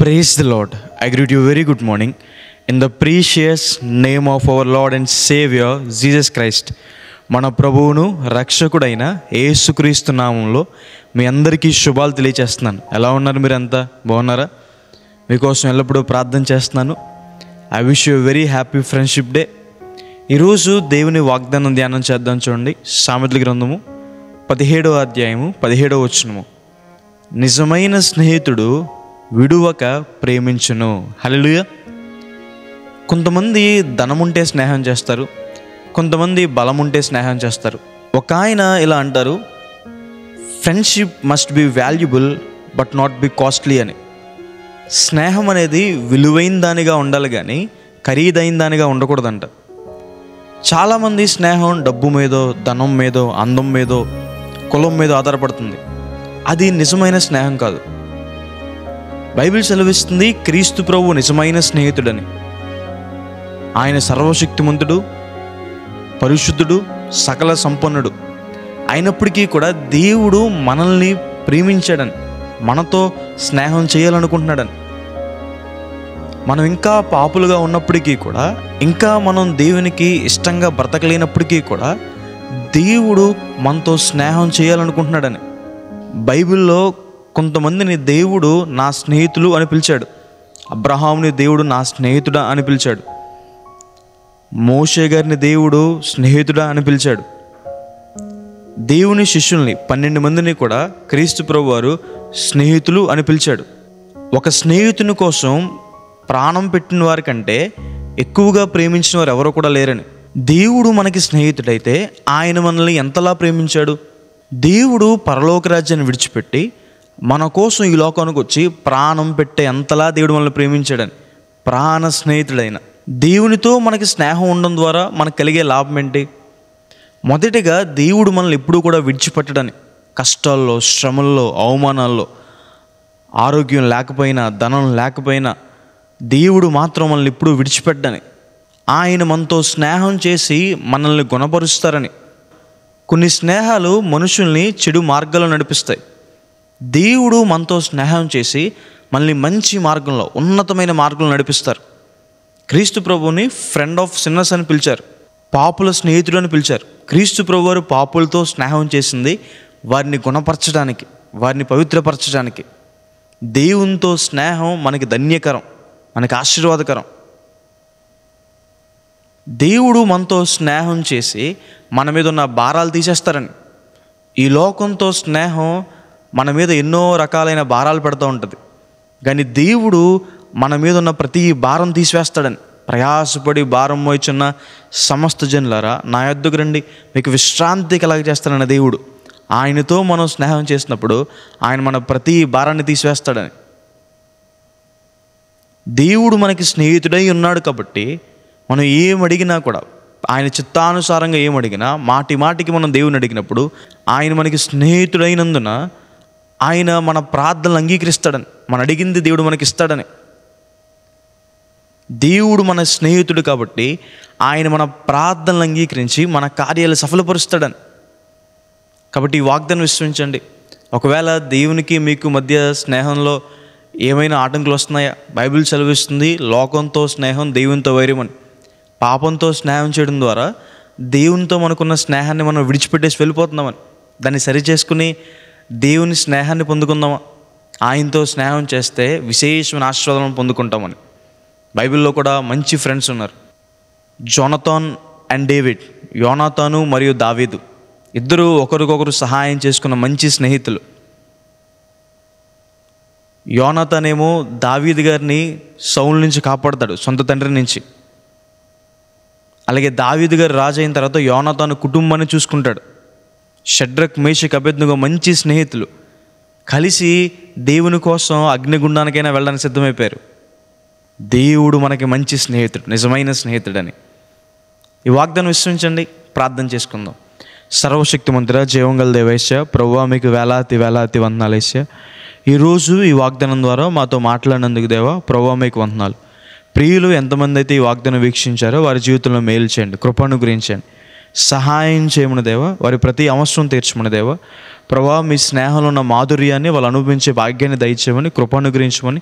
Praise the Lord. I greet you very good morning in the precious name of our Lord and Savior Jesus Christ. మన ప్రభువును రక్షకుడైన యేసుక్రీస్తు నామంలో మీ అందరికీ శుభాలు తెలియచేస్తున్నాను. ఎలా ఉన్నారు? మీరంతా బాగున్నారా? మీకోసం ఎల్లప్పుడూ ప్రార్థన చేస్తున్నాను. I wish you very happy friendship day. ఈరోజు దేవుని వాగ్దానం ధ్యానం చేద్దాం. చూడండి, సామెతల గ్రంథము 17వ అధ్యాయము 17వ వచనము. నిజమైన స్నేహితుడు విడువక ప్రేమించును. హల్లెలూయా. కొంతమంది ధనముంటే స్నేహం చేస్తారు, కొంతమంది బలం ఉంటే స్నేహం చేస్తారు. ఒక ఆయన ఇలా అంటారు, friendship must be valuable but not be costly అని. స్నేహం అనేది విలువైన దానిగా ఉండాలి కానీ ఖరీదైన దానిగా ఉండకూడదంట. చాలామంది స్నేహం డబ్బు మీదో, ధనం మీదో, అందం మీదో, కులం మీదో ఆధారపడుతుంది. అది నిజమైన స్నేహం కాదు. బైబిల్ సెలవిస్తుంది, క్రీస్తు ప్రభువు నిజమైన స్నేహితుడని. ఆయన సర్వశక్తిమంతుడు, పరిశుద్ధుడు, సకల సంపన్నుడు అయినప్పటికీ కూడా దేవుడు మనల్ని ప్రేమించాడని, మనతో స్నేహం చేయాలనుకుంటున్నాడని. మనం ఇంకా పాపులుగా ఉన్నప్పటికీ కూడా, ఇంకా మనం దేవునికి ఇష్టంగా బ్రతకలేనప్పటికీ కూడా దేవుడు మనతో స్నేహం చేయాలనుకుంటున్నాడని. బైబిల్లో కొంతమందిని దేవుడు నా స్నేహితులు అని పిలిచాడు. అబ్రహాముని దేవుడు నా స్నేహితుడా అని పిలిచాడు. మోషే గారిని దేవుడు స్నేహితుడా అని పిలిచాడు. దేవుని శిష్యుల్ని 12 మందిని కూడా క్రీస్తు ప్రభు వారు స్నేహితులు అని పిలిచాడు. ఒక స్నేహితుని కోసం ప్రాణం పెట్టిన వారి కంటే ఎక్కువగా ప్రేమించిన వారు ఎవరో కూడా లేరని. దేవుడు మనకి స్నేహితుడైతే ఆయన మనల్ని ఎంతలా ప్రేమించాడు. దేవుడు పరలోక రాజ్యాన్ని విడిచిపెట్టి మన కోసం ఈ లోకానికి వచ్చి ప్రాణం పెట్టే ఎంతలా దేవుడు మనల్ని ప్రేమించాడని. ప్రాణ స్నేహితుడైన దేవునితో మనకి స్నేహం ఉండడం ద్వారా మనకు కలిగే లాభం ఏంటి? మొదటిగా దేవుడు మనల్ని ఎప్పుడూ కూడా విడిచిపెట్టడని. కష్టాల్లో, శ్రమల్లో, అవమానాల్లో, ఆరోగ్యం లేకపోయినా, ధనం లేకపోయినా దేవుడు మాత్రం మనల్ని ఎప్పుడూ విడిచిపెట్టడని. ఆయన మనతో స్నేహం చేసి మనల్ని గుణపరుస్తారని. కొన్ని స్నేహాలు మనుషుల్ని చెడు మార్గాల్లో నడిపిస్తాయి. దేవుడు మనతో స్నేహం చేసి మనల్ని మంచి మార్గంలో, ఉన్నతమైన మార్గంలో నడిపిస్తారు. క్రీస్తు ప్రభువుని ఫ్రెండ్ ఆఫ్ సిన్నర్స్ అని పిలిచారు, పాపుల స్నేహితుడు అని పిలిచారు. క్రీస్తు ప్రభు వారు పాపులతో స్నేహం చేసింది వారిని గుణపరచడానికి, వారిని పవిత్రపరచడానికి. దేవునితో స్నేహం మనకి ధన్యకరం, మనకి ఆశీర్వాదకరం. దేవుడు మనతో స్నేహం చేసి మన మీద ఉన్న భారాలు తీసేస్తారని. ఈ లోకంతో స్నేహం మన మీద ఎన్నో రకాలైన భారాలు పెడుతూ ఉంటుంది, కానీ దేవుడు మన మీద ఉన్న ప్రతి భారం తీసివేస్తాడని. ప్రయాసపడి భారం మోయిచున్న సమస్త జనులారా నా యొద్దకు రండి, మీకు విశ్రాంతి కలగజేస్తాడన్న దేవుడు. ఆయనతో మనం స్నేహం చేసినప్పుడు ఆయన మన ప్రతి భారాన్ని తీసివేస్తాడని. దేవుడు మనకి స్నేహితుడై ఉన్నాడు కాబట్టి మనం ఏమడిగినా కూడా, ఆయన చిత్తానుసారంగా ఏమడిగినా, మాటి మాటికి మనం దేవుని అడిగినప్పుడు ఆయన మనకి స్నేహితుడైనందున ఆయన మన ప్రార్థనలు అంగీకరిస్తాడని, మనం అడిగింది దేవుడు మనకి ఇస్తాడని. దేవుడు మన స్నేహితుడు కాబట్టి ఆయన మన ప్రార్థనలు అంగీకరించి మన కార్యాలు సఫలపరుస్తాడని. కాబట్టి ఈ వాగ్దానం విశ్వసించండి. ఒకవేళ దేవునికి మీకు మధ్య స్నేహంలో ఏమైనా ఆటంకులు వస్తున్నాయా? బైబిల్ సెలవిస్తుంది, లోకంతో స్నేహం దేవునితో వైరం అని. పాపంతో స్నేహం చేయడం ద్వారా దేవునితో మనకున్న స్నేహాన్ని మనం విడిచిపెట్టేసి వెళ్ళిపోతున్నామని. దాన్ని సరి చేసుకుని దేవుని స్నేహాన్ని పొందుకుందామా? ఆయనతో స్నేహం చేస్తే విశేషమైన ఆశీర్వాదాలను పొందుకుంటామని. బైబిల్లో కూడా మంచి ఫ్రెండ్స్ ఉన్నారు. జోనతాన్ అండ్ డేవిడ్, యోనాతాను మరియు దావీదు ఇద్దరు ఒకరికొకరు సహాయం చేసుకున్న మంచి స్నేహితులు. యోనాతాన్ ఏమో దావీదు గారిని సౌలు నుంచి కాపాడతాడు, సొంత తండ్రి నుంచి. అలాగే దావీదు గారు రాజు అయిన తర్వాత యోనాతాను కుటుంబాన్ని చూసుకుంటాడు. షడ్రక్, మేషక్, అబేద్నెగో మంచి స్నేహితులు కలిసి దేవుని కోసం అగ్నిగుండానికైనా వెళ్ళడానికి సిద్ధమైపోయారు. దేవుడు మనకి మంచి స్నేహితుడు, నిజమైన స్నేహితుడని. ఈ వాగ్దానం విశ్వసించండి. ప్రార్థన చేసుకుందాం. సర్వశక్తిమంతుడా, జీవంగల దేవేశ్య, ప్రభువా మీకు వేలాది వేలాది వందనాలేశ్య. ఈరోజు ఈ వాగ్దానం ద్వారా మాతో మాట్లాడినందుకు దేవా, ప్రభువా మీకు వందనాలు. ప్రియులు ఎంతమంది అయితే ఈ వాగ్దానం వీక్షించారో వారి జీవితంలో మేలు చేయండి, కృపను గురించండి. సహాయం చేయమని దేవా, వారి ప్రతి అవసరం తీర్చమని దేవా. ప్రభా, మీ స్నేహంలో ఉన్న మాధుర్యాన్ని వాళ్ళు అనుభవించే భాగ్యాన్ని దయచేయమని, కృప అనుగ్రహించమని,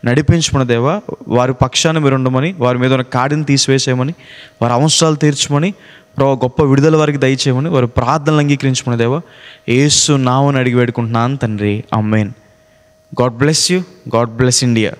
నడిపించమని దేవా. వారి పక్షాన్ని మీరు ఉండమని, వారి మీద ఉన్న కాడిని తీసివేసేయమని, వారి అవసరాలు తీర్చమని ప్రభా, గొప్ప విడుదల వారికి దయచేయమని, వారి ప్రార్థనలు అంగీకరించమని దేవా. యేసు నామమున అడిగి వేడుకుంటున్నాను తండ్రి, ఆమేన్. God bless you. God bless India.